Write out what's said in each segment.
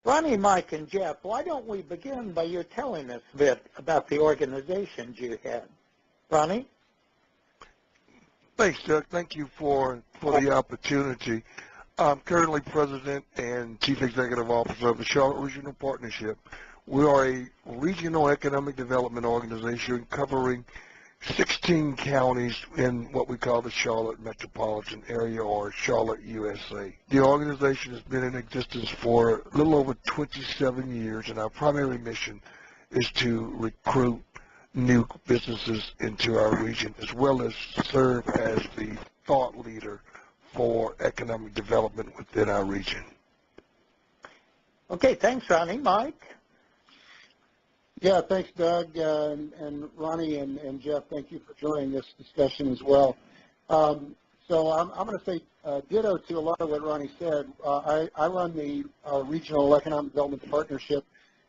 Ronnie, Mike, and Jeff, why don't we begin by you telling us a bit about the organizations you had? Ronnie? Thanks, Chuck. Thank you for the opportunity. I'm currently President and Chief Executive Officer of the Charlotte Regional Partnership. We are a regional economic development organization covering 16 counties in what we call the Charlotte metropolitan area, or Charlotte, USA. The organization has been in existence for a little over 27 years, and our primary mission is to recruit new businesses into our region, as well as serve as the thought leader for economic development within our region. Okay, thanks, Ronnie. Mike? Yeah, thanks, Doug, and Ronnie and Jeff, thank you for joining this discussion as well. So I'm going to say ditto to a lot of what Ronnie said. I run the Regional Economic Development Partnership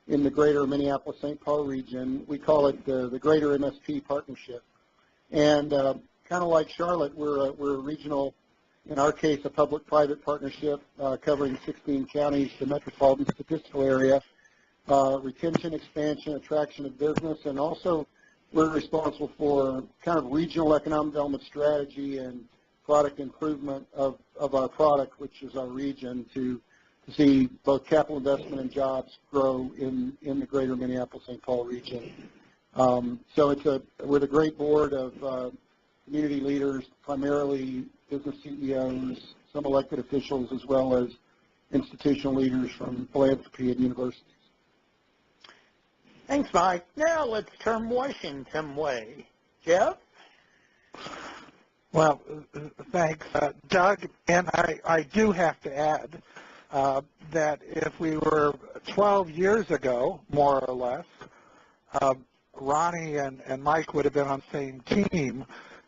in the greater Minneapolis-St. Paul region. We call it the Greater MSP Partnership. And kind of like Charlotte, we're a regional, in our case, a public-private partnership covering 16 counties, the metropolitan statistical area, retention, expansion, attraction of business, and also we're responsible for kind of regional economic development strategy and product improvement of our product, which is our region, to see both capital investment and jobs grow in the greater Minneapolis-St. Paul region. So we're a great board of community leaders, primarily business CEOs, some elected officials, as well as institutional leaders from philanthropy and universities. Thanks, Mike. Now let's turn Washington way. Jeff? Well, thanks, Doug. And I do have to add that if we were 12 years ago, more or less, Ronnie and Mike would have been on the same team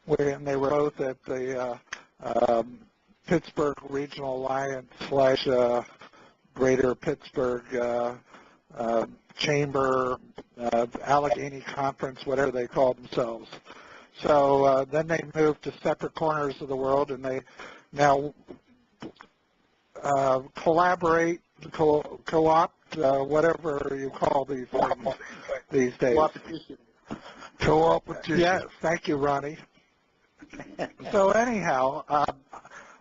when they were both at the Pittsburgh Regional Alliance / Greater Pittsburgh Chamber, Allegheny Conference, whatever they called themselves. So then they moved to separate corners of the world, and they now collaborate, co-opt, whatever you call these things these days. Co-opetition. Yes, thank you, Ronnie. So anyhow,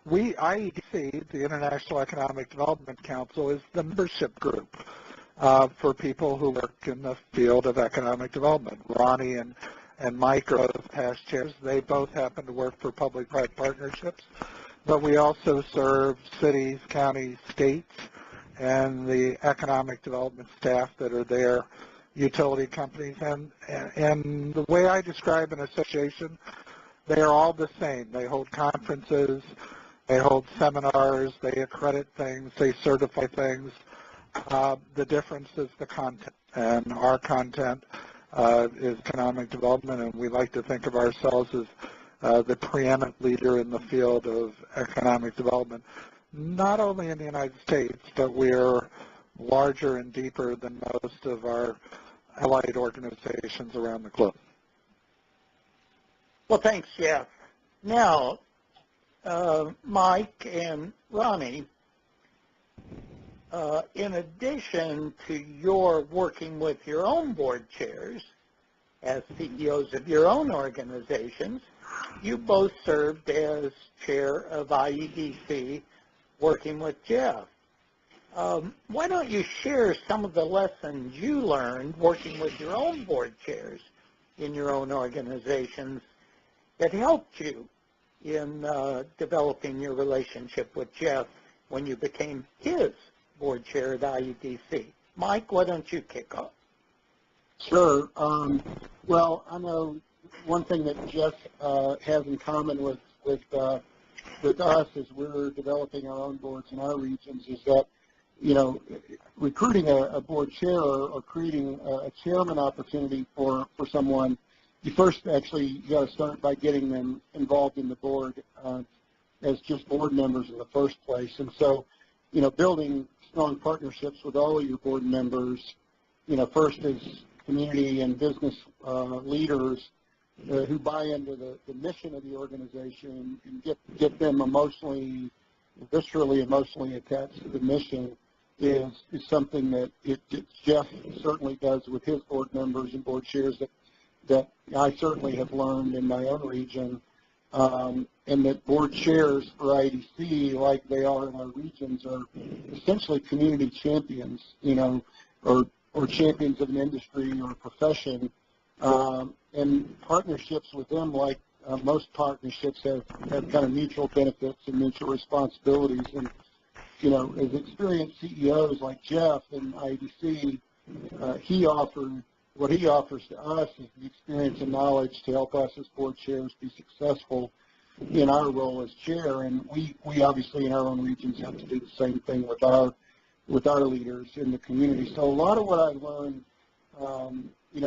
IEDC, the International Economic Development Council, is the membership group for people who work in the field of economic development. Ronnie and Mike are both past chairs. They both happen to work for public-private partnerships, but we also serve cities, counties, states, and the economic development staff that are there, utility companies. And the way I describe an association, they are all the same. They hold conferences, they hold seminars, they accredit things, they certify things. The difference is the content, and our content is economic development, and we like to think of ourselves as the preeminent leader in the field of economic development, not only in the United States, but we're larger and deeper than most of our allied organizations around the globe. Well, thanks, Jeff. Now, Mike and Ronnie, in addition to your working with your own board chairs as CEOs of your own organizations, you both served as chair of IEDC working with Jeff. Why don't you share some of the lessons you learned working with your own board chairs in your own organizations that helped you in developing your relationship with Jeff when you became his board chair at IEDC. Mike, why don't you kick off? Sure. Well, I know one thing that Jeff has in common with us as we're developing our own boards in our regions is that, you know, recruiting a board chair or creating a chairman opportunity for someone, you first actually got to start by getting them involved in the board as just board members in the first place. And so, you know, building strong partnerships with all of your board members, you know, first as community and business leaders who buy into the mission of the organization and get them emotionally, viscerally emotionally attached to the mission, is something that Jeff certainly does with his board members and board chairs that I certainly have learned in my own region, and that board chairs for IEDC, like they are in our regions, are essentially community champions, or champions of an industry or a profession, and partnerships with them, like most partnerships, have kind of mutual benefits and mutual responsibilities. And as experienced CEOs like Jeff and IEDC, what he offers to us is the experience and knowledge to help us as board chairs be successful in our role as chair. And we obviously in our own regions have to do the same thing with our leaders in the community. So a lot of what I learned,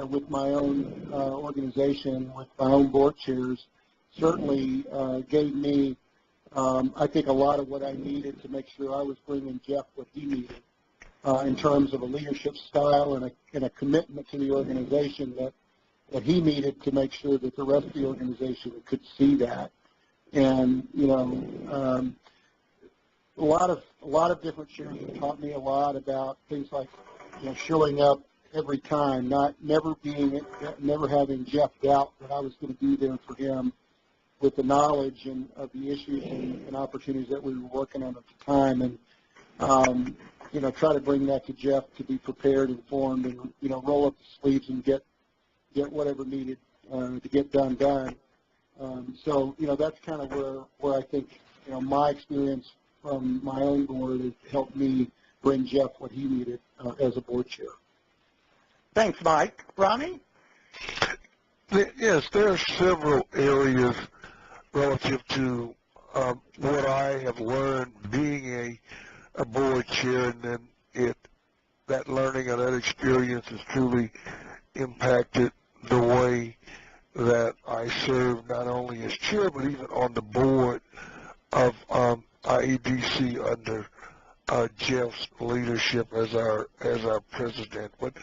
with my own organization, with my own board chairs, certainly gave me, I think, a lot of what I needed to make sure I was bringing Jeff what he needed in terms of a leadership style and a commitment to the organization that he needed to make sure that the rest of the organization could see that. And a lot of different chairs have taught me a lot about things like showing up every time, never having Jeff doubt that I was going to be there for him with the knowledge of the issues and opportunities that we were working on at the time, and try to bring that to Jeff to be prepared, informed, and roll up the sleeves and get whatever needed to get done. So that's kind of where I think my experience from my own board has helped me bring Jeff what he needed as a board chair. Thanks, Mike. Ronnie? Yes, there are several areas relative to what I have learned being a board chair, and then that learning and that experience has truly impacted the way that I serve not only as chair but even on the board of IEDC under Jeff's leadership as our president. But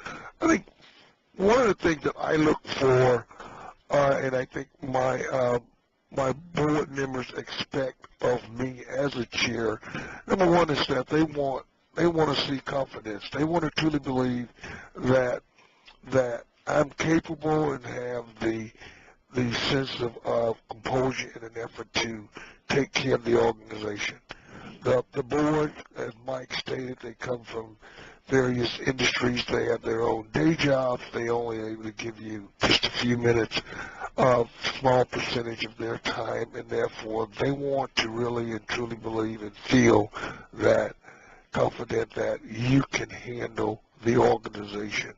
I think one of the things that I look for, and I think my board members expect of me as a chair, number one is that they want to see confidence. They want to truly believe that I'm capable and have the sense of composure and an effort to take care of the organization. The board, as Mike stated, they come from various industries. They have their own day jobs. They only are able to give you just a few minutes of small percentage of their time, and therefore they want to really and truly believe and feel that confident that you can handle the organization.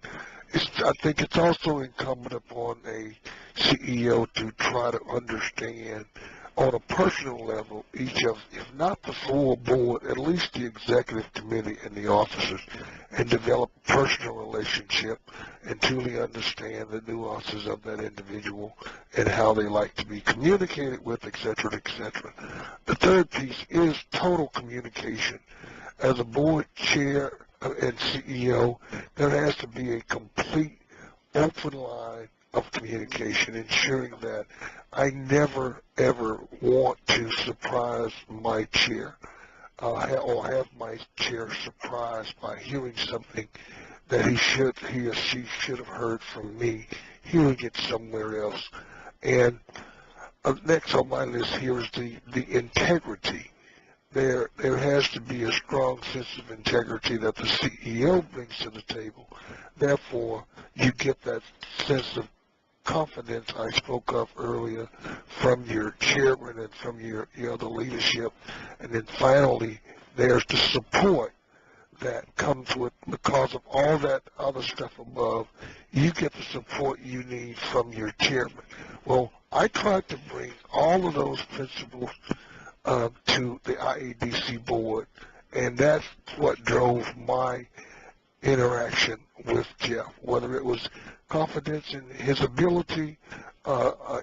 I think it's also incumbent upon a CEO to try to understand on a personal level each of, if not the full board, at least the executive committee and the officers, and develop a personal relationship and truly understand the nuances of that individual and how they like to be communicated with, et cetera, et cetera. The third piece is total communication. As a board chair and CEO, there has to be a complete open line of communication, ensuring that I never, ever want to surprise my chair or have my chair surprised by hearing something that he or she should have heard from me, hearing it somewhere else. And next on my list here is the integrity. There has to be a strong sense of integrity that the CEO brings to the table. Therefore, you get that sense of confidence I spoke of earlier from your chairman and from your other leadership. And then finally, there's the support that comes with, because of all that other stuff above, you get the support you need from your chairman. Well, I tried to bring all of those principles to the IEDC board, and that's what drove my interaction with Jeff, whether it was confidence in his ability,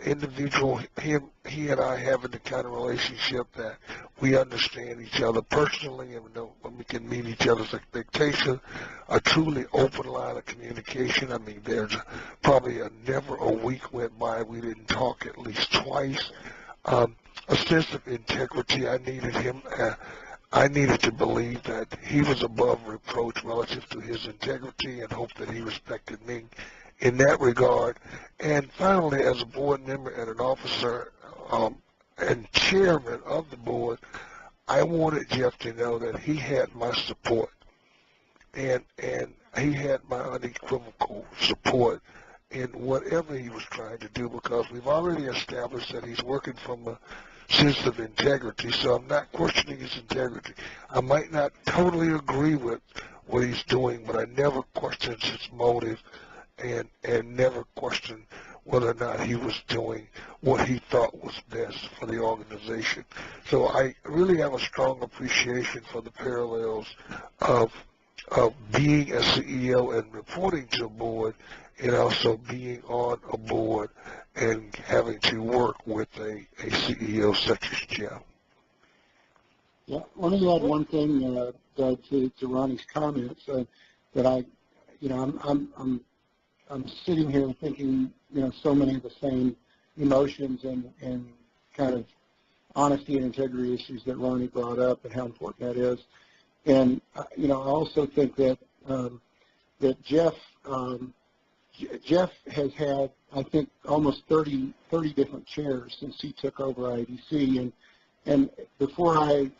individual, he and I having the kind of relationship that we understand each other personally and we can meet each other's expectations, a truly open line of communication. I mean, there's probably never a week went by we didn't talk at least twice. A sense of integrity. I needed him. I needed to believe that he was above reproach relative to his integrity and hope that he respected me in that regard. And finally, as a board member and an officer and chairman of the board, I wanted Jeff to know that he had my support, and he had my unequivocal support in whatever he was trying to do, because we've already established that he's working from a sense of integrity, so I'm not questioning his integrity. I might not totally agree with what he's doing, but I never questioned his motive and never questioned whether or not he was doing what he thought was best for the organization. So I really have a strong appreciation for the parallels of being a CEO and reporting to a board, and also being on a board and having to work with a CEO such as Jeff. Yeah, let me add one thing to Ronnie's comments that I'm sitting here thinking, so many of the same emotions and kind of honesty and integrity issues that Ronnie brought up and how important that is. And, I also think that that Jeff has had, I think, almost 30 different chairs since he took over IDC. And before I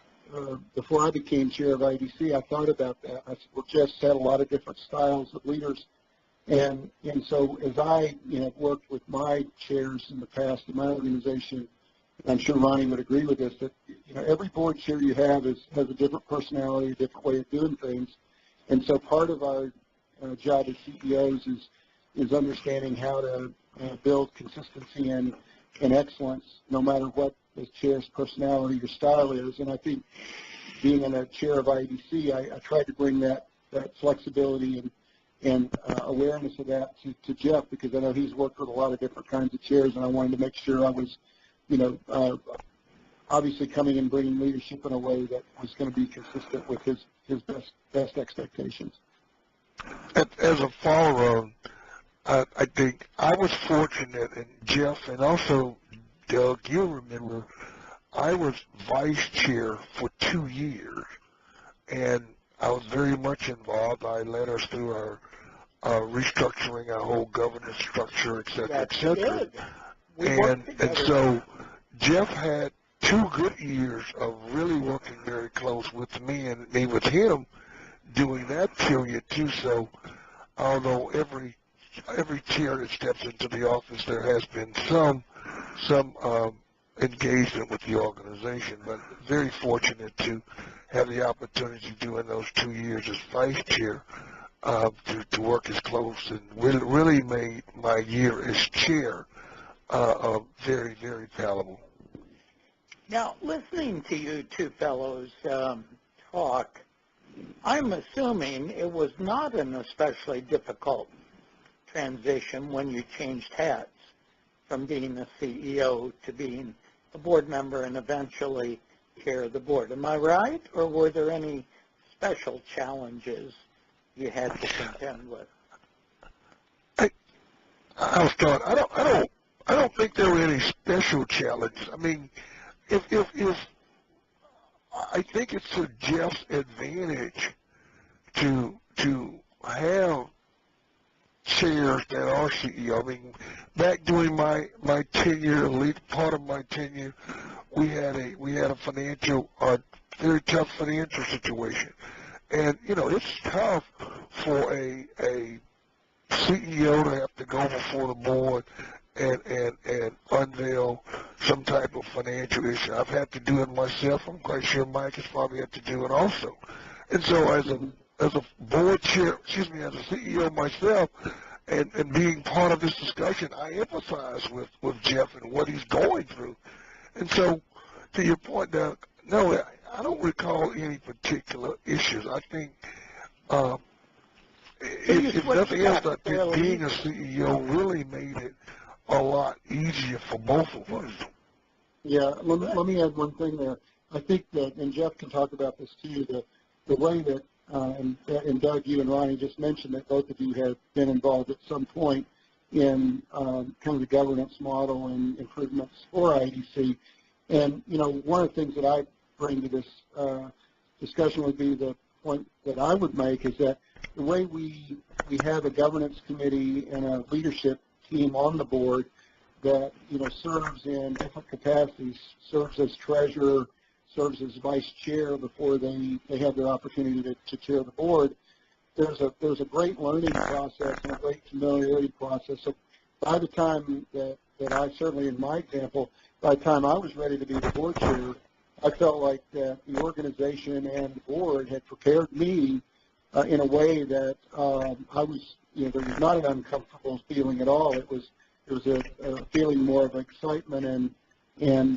became chair of IDC, I thought about that. I said, well, Jeff's had a lot of different styles of leaders. And so as I worked with my chairs in the past in my organization, and I'm sure Ronnie would agree with this, that every board chair you have has a different personality, a different way of doing things. And so part of our job as CEOs is understanding how to build consistency and excellence no matter what the chair's personality or style is. And I think being in a chair of IDC, I tried to bring that flexibility and awareness of that to Jeff, because I know he's worked with a lot of different kinds of chairs, and I wanted to make sure I was, obviously coming and bringing leadership in a way that was going to be consistent with his best expectations. As a follower, I think I was fortunate, and Jeff, and also Doug, you'll remember, I was vice chair for 2 years, and I was very much involved. I led us through our restructuring our whole governance structure, et cetera, et cetera. And so Jeff had 2 good years of really working very close with me, and me with him doing that period too. So although every chair that steps into the office, there has been some engagement with the organization, but very fortunate to have the opportunity during those 2 years as vice chair to work as close, and really made my year as chair very, very palatable. Now, listening to you two fellows talk, I'm assuming it was not an especially difficult transition when you changed hats from being a CEO to being a board member and eventually chair of the board. Am I right, or were there any special challenges you had to contend with? I'll start. I don't think there were any special challenges. I mean, if I think it's to Jeff's advantage to have chairs that are CEO. I mean, back during my tenure, part of my tenure, we had a very tough financial situation, and it's tough for a CEO to have to go before the board and unveil some type of financial issue. I've had to do it myself. I'm quite sure Mike has probably had to do it also. And so as a board chair, as a CEO myself, and being part of this discussion, I empathize with Jeff and what he's going through. And so, to your point, Doug, no, I don't recall any particular issues. I think if nothing else, I think being a CEO really made it a lot easier for both of us. Yeah, let me add one thing there. I think that, and Jeff can talk about this too, the way that, and Doug, you and Ronnie just mentioned that both of you have been involved at some point in kind of the governance model and improvements for IDC. And, one of the things that I bring to this discussion would be the point that I would make is that the way we have a governance committee and a leadership team on the board that, serves in different capacities, serves as treasurer, serves as vice chair before they have their opportunity to chair the board. There's a great learning process and a great familiarity process. So by the time that I, certainly in my example, by the time I was ready to be the board chair, I felt like that the organization and the board had prepared me in a way that I was, there was not an uncomfortable feeling at all. It was a feeling more of excitement and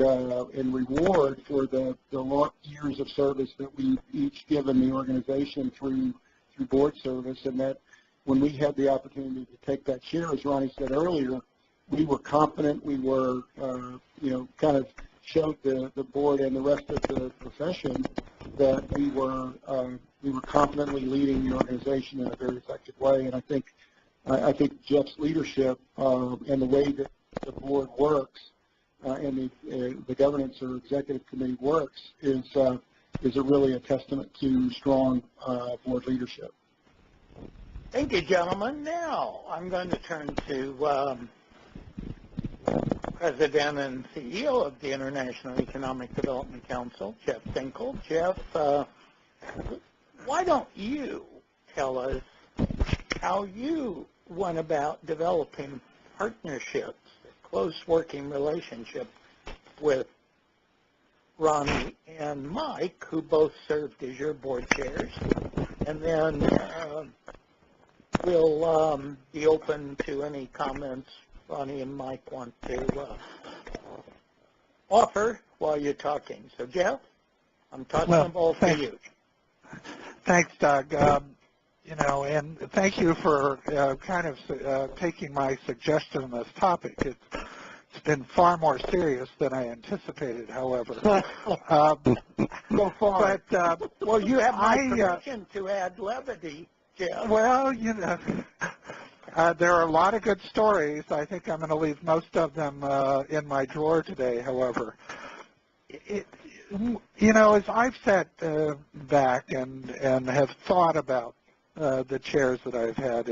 reward for the long years of service that we've each given the organization through board service, and that when we had the opportunity to take that chair, as Ronnie said earlier, we were confident. We were, kind of showed the board and the rest of the profession that we were confidently leading the organization in a very effective way. And I think Jeff's leadership and the way that the board works and the governance or executive committee works is really a testament to strong board leadership. Thank you, gentlemen. Now I'm going to turn to President and CEO of the International Economic Development Council, Jeff Finkle. Jeff, why don't you tell us how you went about developing partnerships, a close working relationship with Ronnie and Mike, who both served as your board chairs, and then we'll be open to any comments Ronnie and Mike want to offer while you're talking. So, Jeff, I'm tossing the ball to you. Thanks, Doug. And thank you for kind of taking my suggestion on this topic. It's been far more serious than I anticipated, however. So far. But, well, you have my permission to add levity, Jeff. Well, there are a lot of good stories. I think I'm going to leave most of them in my drawer today, however. As I've sat back and have thought about the chairs that I've had,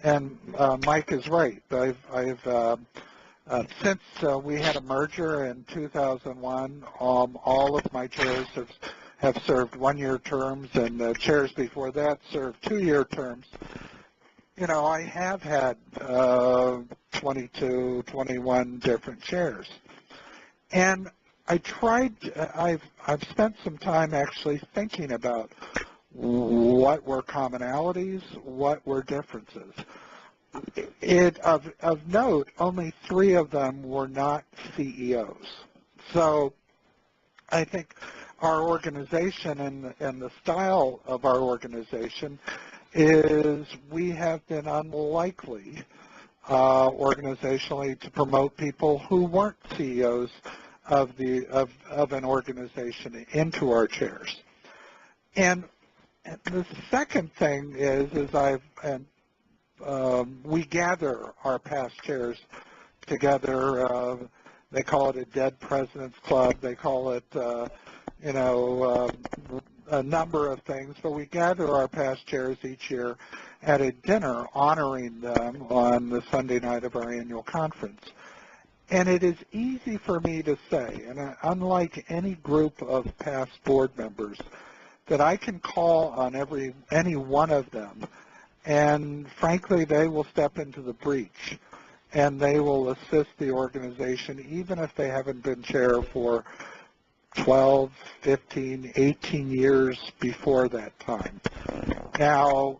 and Mike is right. Since we had a merger in 2001, all of my chairs have served one-year terms, and the chairs before that served two-year terms. I have had 22, 21 different chairs. And I've spent some time actually thinking about what were commonalities, what were differences. Of note, only 3 of them were not CEOs. So I think our organization and the style of our organization is we have been unlikely organizationally to promote people who weren't CEOs of an organization into our chairs. And the second thing is we gather our past chairs together. They call it a Dead President's Club. They call it, a number of things. But we gather our past chairs each year at a dinner honoring them on the Sunday night of our annual conference. And it is easy for me to say, and unlike any group of past board members, that I can call on any one of them, and frankly, they will step into the breach, and they will assist the organization, even if they haven't been chair for 12, 15, 18 years before that time. Now,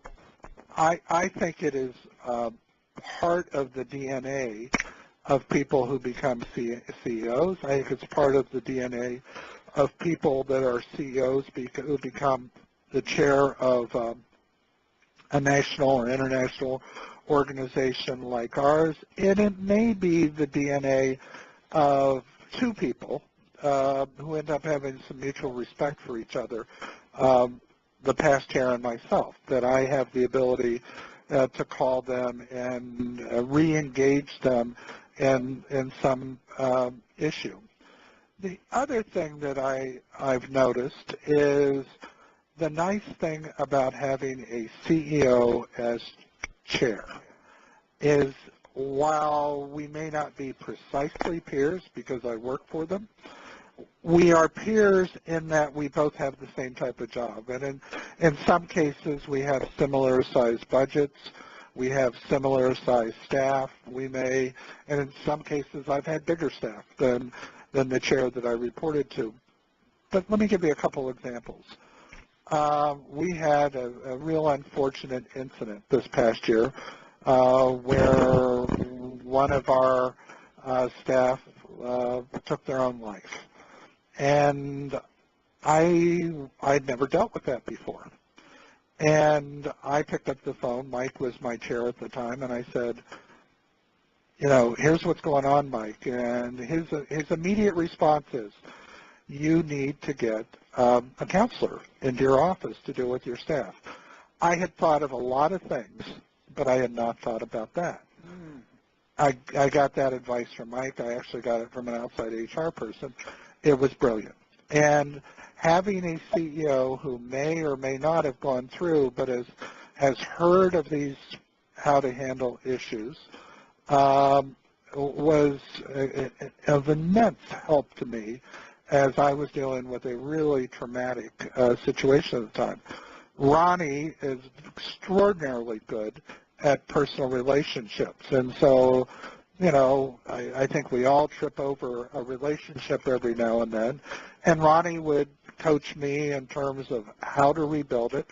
I think it is part of the DNA of people who become CEOs. I think it's part of the DNA of people that are CEOs who become the chair of a national or international organization like ours. And it may be the DNA of 2 people who end up having some mutual respect for each other, the past chair and myself, that I have the ability to call them and re-engage them in some issue. The other thing that I've noticed is the nice thing about having a CEO as chair is while we may not be precisely peers because I work for them, we are peers in that we both have the same type of job. And in some cases, we have similar sized budgets. We have similar sized staff. And in some cases, I've had bigger staff than the chair that I reported to. But let me give you a couple examples. We had a real unfortunate incident this past year where one of our staff took their own life. And I'd never dealt with that before. And I picked up the phone. Mike was my chair at the time, and I said, here's what's going on, Mike. And his immediate response is, you need to get a counselor into your office to deal with your staff. I had thought of a lot of things, but I had not thought about that. I got that advice from Mike. I actually got it from an outside HR person. It was brilliant. And having a CEO who may or may not have gone through, but has heard of these how to handle issues, was of immense help to me as I was dealing with a really traumatic situation at the time. Ronnie is extraordinarily good at personal relationships, and so I think we all trip over a relationship every now and then, and Ronnie would coach me in terms of how to rebuild it,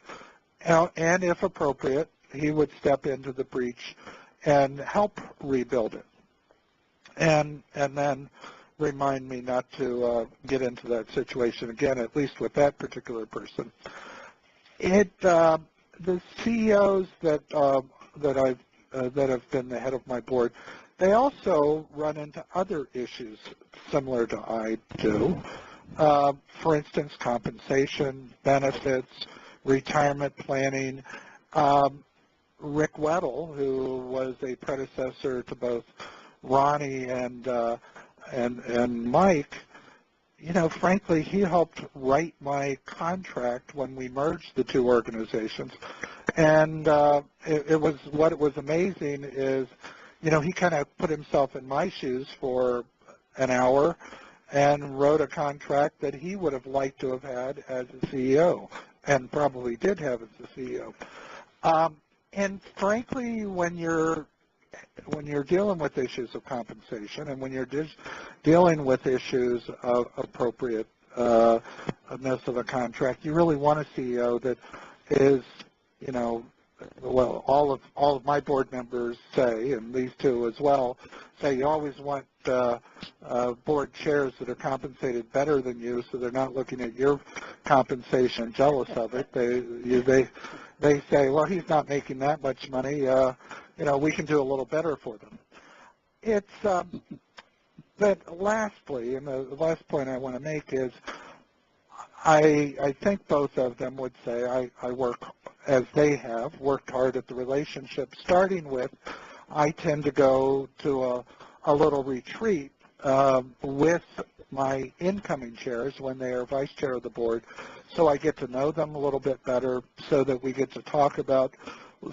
and if appropriate, he would step into the breach and help rebuild it, and then remind me not to get into that situation again, at least with that particular person. The CEOs that have been the head of my board, they also run into other issues similar to I do. For instance, compensation, benefits, retirement planning. Rick Weddle, who was a predecessor to both Ronnie and Mike, frankly, he helped write my contract when we merged the two organizations. And what was amazing is, he kind of put himself in my shoes for an hour and wrote a contract that he would have liked to have had as a CEO, and probably did have as a CEO. And frankly, when you're dealing with issues of compensation and when you're dealing with issues of appropriateness of a contract, you really want a CEO that is, all of my board members say, and these two as well, say you always want board chairs that are compensated better than you, so they're not looking at your compensation and jealous of it. They say, well, he's not making that much money. We can do a little better for them. But lastly, and the last point I want to make is, I think both of them would say I work, as they have, worked hard at the relationship, starting with I tend to go to a little retreat with my incoming chairs when they are vice chair of the board, so I get to know them a little bit better, so that we get to talk about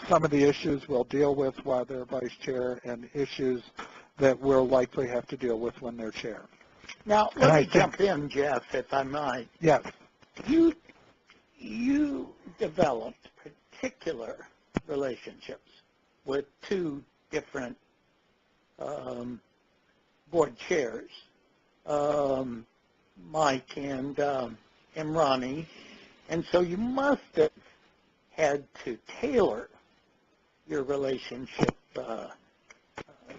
some of the issues we'll deal with while they're vice chair and issues that we'll likely have to deal with when they're chair. Now, let me jump in, Jeff, if I might. Yes. You developed particular relationships with two different board chairs, Mike and Ronnie, and so you must have had to tailor your relationship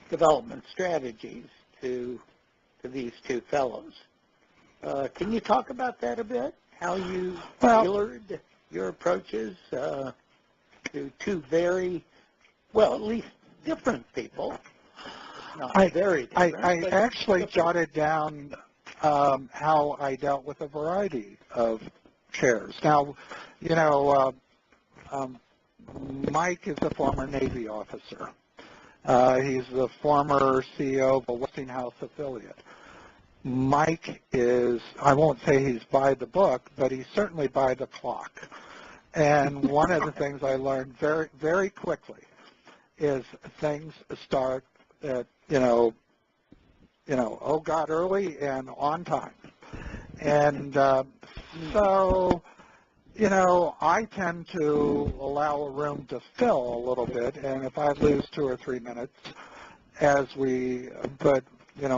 development strategies to these two fellows. Can you talk about that a bit? How you tailored your approaches to two very, well, at least different people. Not very different. I actually jotted down how I dealt with a variety of chairs. Now, Mike is a former Navy officer. He's the former CEO of a Westinghouse affiliate. Mike is, I won't say he's by the book, but he's certainly by the clock. And one of the things I learned very, very quickly is things start at, oh God, early and on time. And so, I tend to allow a room to fill a little bit, and if I lose 2 or 3 minutes, but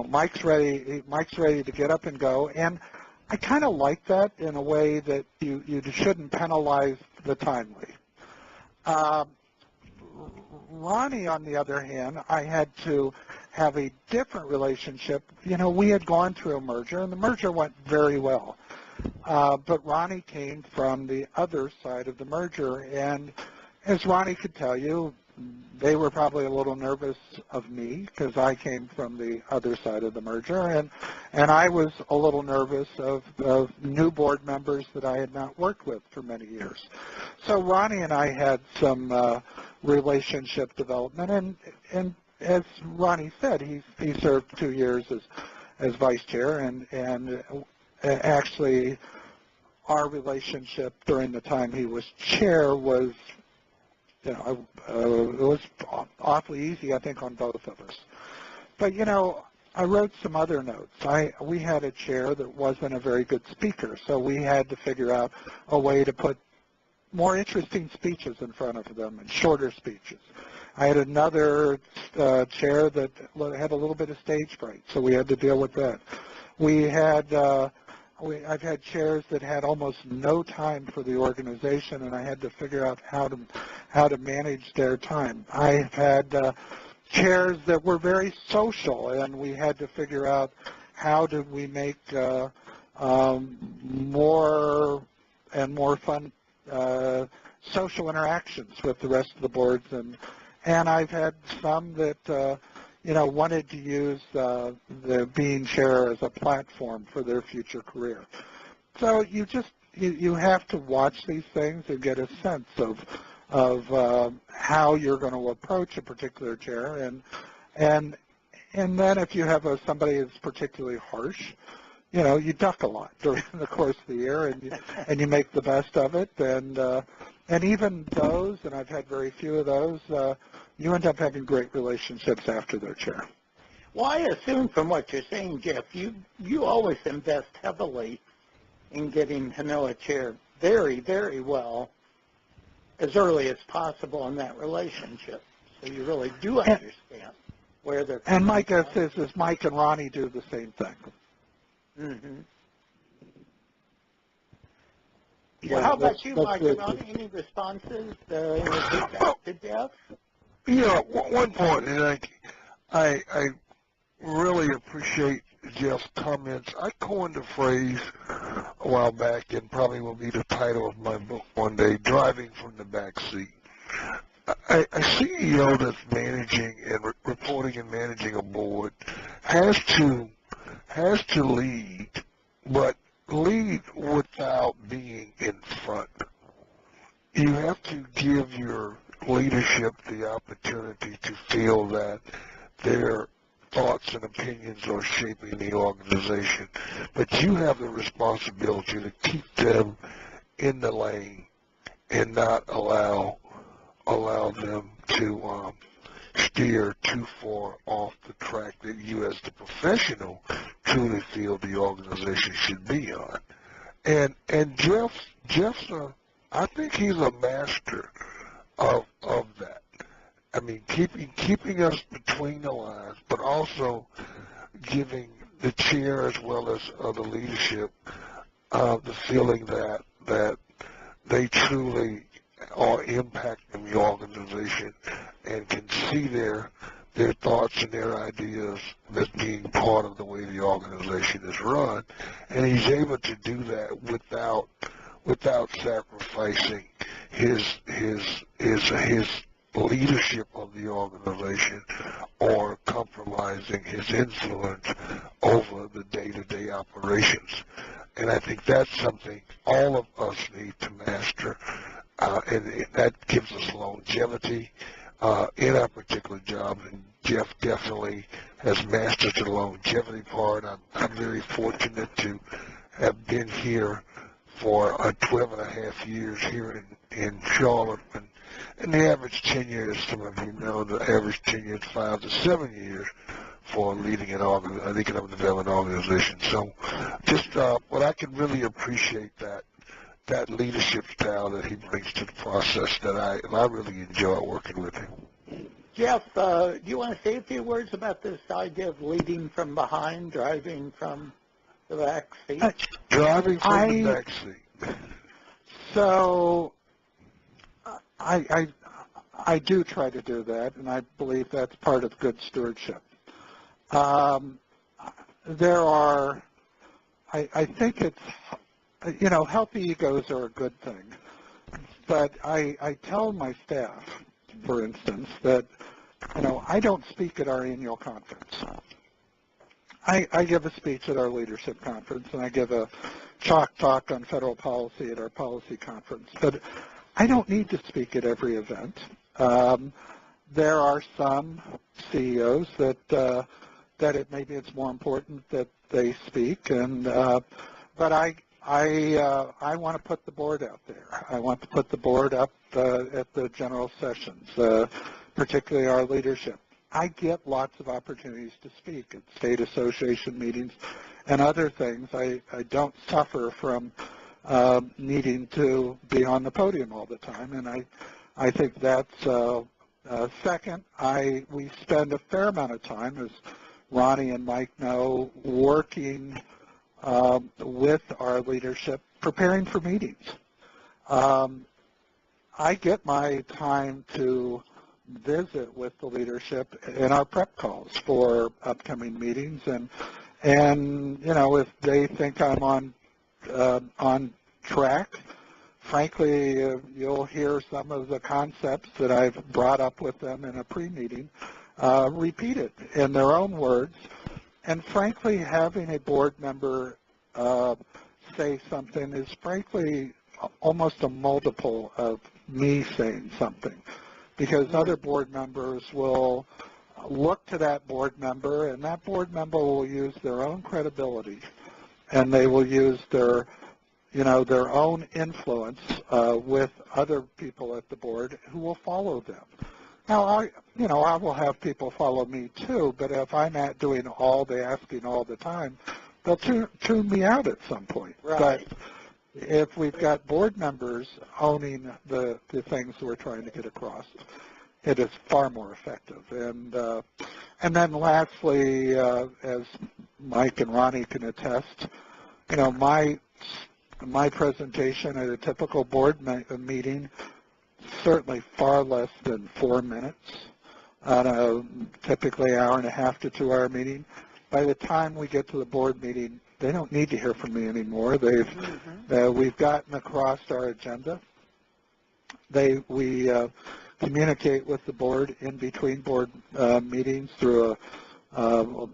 Mike's ready to get up and go, and I kind of like that in a way that you shouldn't penalize the timely. Ronnie, on the other hand, I had to have a different relationship. We had gone through a merger, and the merger went very well. But Ronnie came from the other side of the merger, and as Ronnie could tell you, they were probably a little nervous of me because I came from the other side of the merger, and I was a little nervous of new board members that I had not worked with for many years. So Ronnie and I had some relationship development, and as Ronnie said, he served 2 years as vice chair, and actually our relationship during the time he was chair was it was awfully easy, I think, on both of us. But, I wrote some other notes. We had a chair that wasn't a very good speaker, so we had to figure out a way to put more interesting speeches in front of them and shorter speeches. I had another chair that had a little bit of stage fright, so we had to deal with that. I've had chairs that had almost no time for the organization, and I had to figure out how to manage their time. I've had chairs that were very social, and we had to figure out how do we make more and more fun social interactions with the rest of the boards, and I've had some that wanted to use the being chair as a platform for their future career. So you have to watch these things and get a sense of how you're going to approach a particular chair, and then if you have somebody that's particularly harsh, you duck a lot during the course of the year, and you make the best of it, and even those, and I've had very few of those, you end up having great relationships after their chair. Well, I assume from what you're saying, Jeff, you always invest heavily in getting to know a chair very, very well as early as possible in that relationship. So you really do understand where they're coming from. And my guess from. is Mike and Ronnie do the same thing. Mm-hmm. Yeah, well, how about you, Mike and good. Ronnie? Any responses, any feedback to Jeff? Yeah, one point, and I really appreciate Jeff's comments. I coined a phrase a while back, and probably will be the title of my book one day, Driving from the Back Seat. A CEO that's managing and reporting and managing a board has to lead, but lead without being in front. You have to give your leadership the opportunity to feel that their thoughts and opinions are shaping the organization, but you have the responsibility to keep them in the lane and not allow them to steer too far off the track that you as the professional truly feel the organization should be on. And Jeff's I think he's a master of that. I mean, keeping us between the lines, but also giving the chair as well as the leadership the feeling that they truly are impacting the organization and can see their thoughts and their ideas as being part of the way the organization is run, and he's able to do that without sacrificing his leadership of the organization or compromising his influence over the day-to-day operations. And I think that's something all of us need to master, and that gives us longevity, in our particular job, and Jeff definitely has mastered the longevity part. I'm very fortunate to have been here for 12 and a half years here in Charlotte, and the average tenure, as some of you know, the average tenure is 5 to 7 years for leading an economic development organization. So just what I can really appreciate that leadership style that he brings to the process that I really enjoy working with him. Jeff, do you want to say a few words about this idea of leading from behind, driving from the back seat? Driving from the back seat. So I do try to do that, and I believe that's part of good stewardship. There are, I think it's, healthy egos are a good thing. But I tell my staff, for instance, that, I don't speak at our annual conference. I give a speech at our leadership conference, and I give a chalk talk on federal policy at our policy conference. But I don't need to speak at every event. There are some CEOs that maybe it's more important that they speak, and but I want to put the board out there. I want to put the board up at the general sessions, particularly our leadership. I get lots of opportunities to speak at state association meetings and other things. I don't suffer from needing to be on the podium all the time, and I think that's second. We spend a fair amount of time, as Ronnie and Mike know, working with our leadership, preparing for meetings. I get my time to visit with the leadership in our prep calls for upcoming meetings, and if they think I'm on track, frankly, you'll hear some of the concepts that I've brought up with them in a pre-meeting repeated in their own words. And frankly, having a board member say something is frankly almost a multiple of me saying something, because other board members will look to that board member, and that board member will use their own credibility, and they will use their own influence with other people at the board who will follow them. Now, I will have people follow me too, but if I'm doing all the asking all the time, they'll tune me out at some point. Right. But if we've got board members owning the things we're trying to get across, it is far more effective. And then lastly, as Mike and Ronnie can attest, my presentation at a typical board meeting, certainly far less than 4 minutes on a typically hour and a half to 2 hour meeting. By the time we get to the board meeting, they don't need to hear from me anymore. We've gotten across our agenda. We communicate with the board in between board meetings through a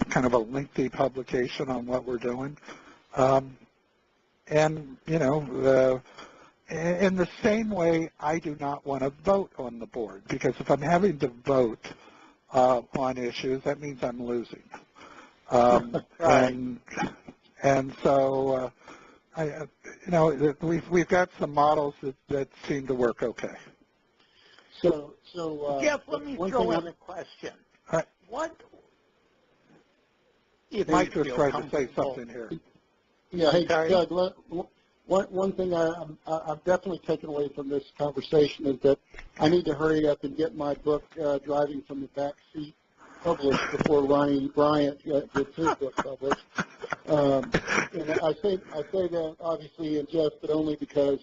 kind of a lengthy publication on what we're doing. In the same way, I do not want to vote on the board, because if I'm having to vote on issues, that means I'm losing. Right. And so, we've got some models that seem to work okay. So Jeff, let me throw in a question. Right. What? If Mike you was feel trying to say comfortable- something here. Yeah, hey, Sorry? Doug, one thing I've definitely taken away from this conversation is that I need to hurry up and get my book, Driving from the Back Seat, published before Ronnie Bryant gets his book published. And I say that obviously, and Jeff, but only because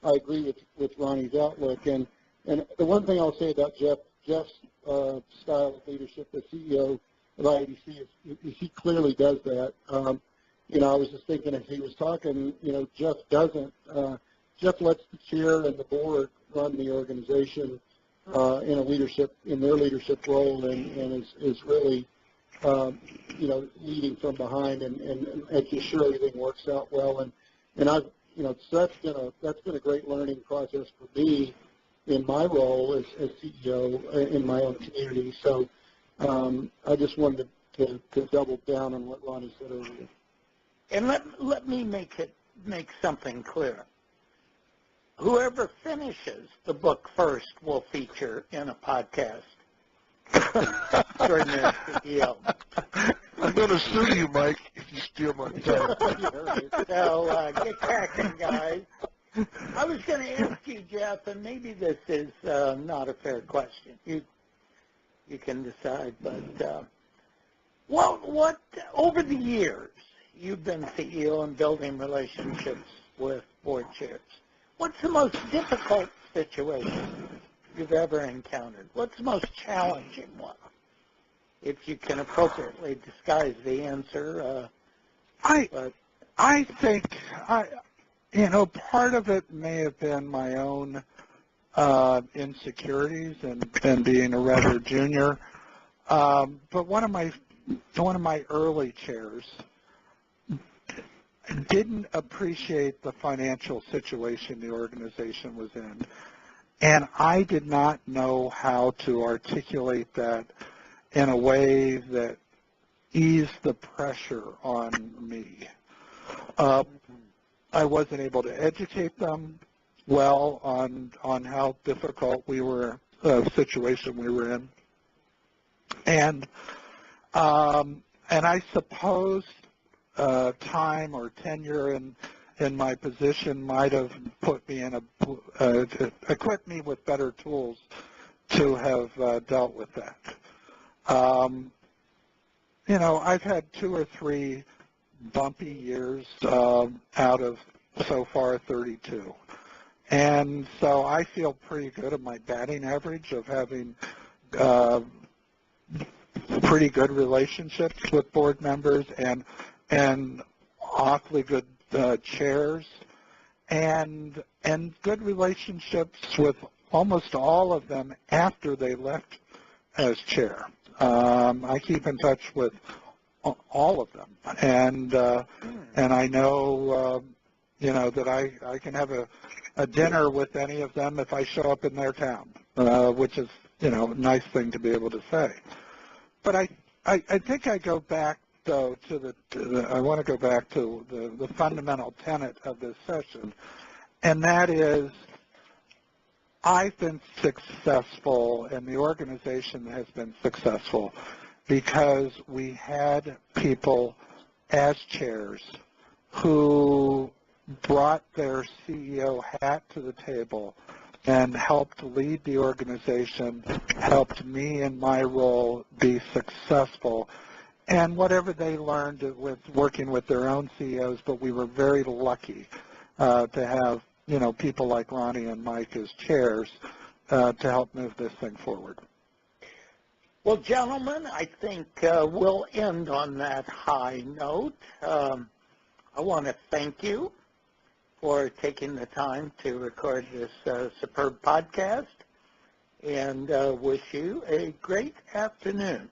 I agree with Ronnie's outlook. And the one thing I'll say about Jeff's style of leadership as CEO of IADC is he clearly does that. I was just thinking as he was talking, Jeff doesn't. Jeff lets the chair and the board run the organization in their leadership role, and is really, leading from behind and making sure everything works out well. And I've, so that's been a great learning process for me in my role as CEO in my own community. So I just wanted to double down on what Ronnie said earlier. And let me make something clear. Whoever finishes the book first will feature in a podcast. Extraordinary CEO. I'm going to sue you, Mike, if you steal my time. So get cracking, guys. I was going to ask you, Jeff, and maybe this is not a fair question. You can decide, but what over the years you've been CEO and building relationships with board chairs. What's the most difficult situation you've ever encountered? What's the most challenging one? If you can appropriately disguise the answer. I think part of it may have been my own insecurities and being a rather junior. But one of my early chairs didn't appreciate the financial situation the organization was in, and I did not know how to articulate that in a way that eased the pressure on me. I wasn't able to educate them well on how difficult the situation we were in, and I suppose time or tenure in my position might have put me equipped me with better tools to have dealt with that. I've had 2 or 3 bumpy years out of so far 32. And so I feel pretty good at my batting average of having pretty good relationships with board members and awfully good chairs and good relationships with almost all of them after they left as chair. I keep in touch with all of them, and I know that I can have a dinner with any of them if I show up in their town, which is a nice thing to be able to say. But I think I go back though I want to go back to the fundamental tenet of this session, and that is I've been successful and the organization has been successful because we had people as chairs who brought their CEO hat to the table and helped lead the organization, helped me in my role be successful. And whatever they learned with working with their own CEOs, but we were very lucky to have, people like Ronnie and Mike as chairs to help move this thing forward. Well, gentlemen, I think we'll end on that high note. I want to thank you for taking the time to record this superb podcast and wish you a great afternoon.